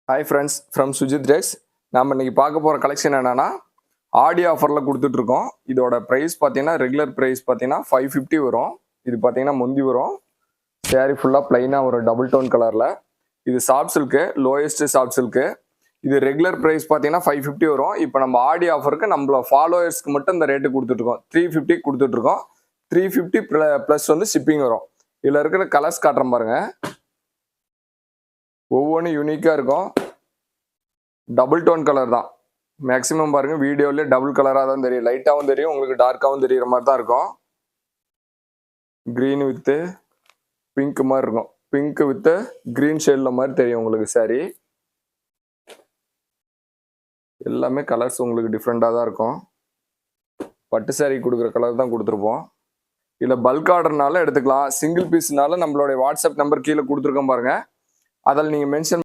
Hi friends from Sujith dress. நம்ம இன்னைக்கு பார்க்க போகிற கலெக்ஷன் என்னன்னா ஆடி ஆஃபரில் கொடுத்துட்ருக்கோம். இதோட ப்ரைஸ் பார்த்தீங்கன்னா ரெகுலர் ப்ரைஸ் பார்த்தீங்கன்னா 550 வரும். இது பார்த்தீங்கன்னா முந்தி வரும். சேரீ ஃபுல்லாக ப்ளைனாக ஒரு டபுள் டோன் கலரில். இது soft silk, lowest soft silk. இது ரெகுலர் ப்ரைஸ் பார்த்தீங்கன்னா 550 வரும். இப்போ நம்ம ஆடி ஆஃபருக்கு நம்மளோட ஃபாலோவர்ஸ்க்கு மட்டும் இந்த ரேட்டு கொடுத்துட்ருக்கோம். 350 கொடுத்துட்ருக்கோம். 350 ப்ளஸ் வந்து ஷிப்பிங் வரும். இதில் இருக்கிற கலர்ஸ் காட்டுறேன் பாருங்கள். ஒவ்வொன்றும் யூனிக்காக இருக்கும். டபுள் டோன் கலர் தான் மேக்ஸிமம் பாருங்கள். வீடியோவிலே டபுள் கலராக தான் தெரியும். லைட்டாகவும் தெரியும், உங்களுக்கு டார்க்காகவும் தெரியுற மாதிரி தான் இருக்கும். க்ரீன் வித்து பிங்க் மாதிரி இருக்கும். பிங்க் வித்து க்ரீன் ஷேடில் மாதிரி தெரியும் உங்களுக்கு சாரி. எல்லாமே கலர்ஸ் உங்களுக்கு டிஃப்ரெண்ட்டாக தான் இருக்கும். பட்டு சாரி கொடுக்குற கலர் தான் கொடுத்துருப்போம். இல்லை பல்க் ஆர்டர்னால எடுத்துக்கலாம். சிங்கிள் பீஸ்னால நம்மளுடைய வாட்ஸ்அப் நம்பர் கீழே கொடுத்துருக்கோம் பாருங்கள். அதில் நீங்கள் மென்ஷன்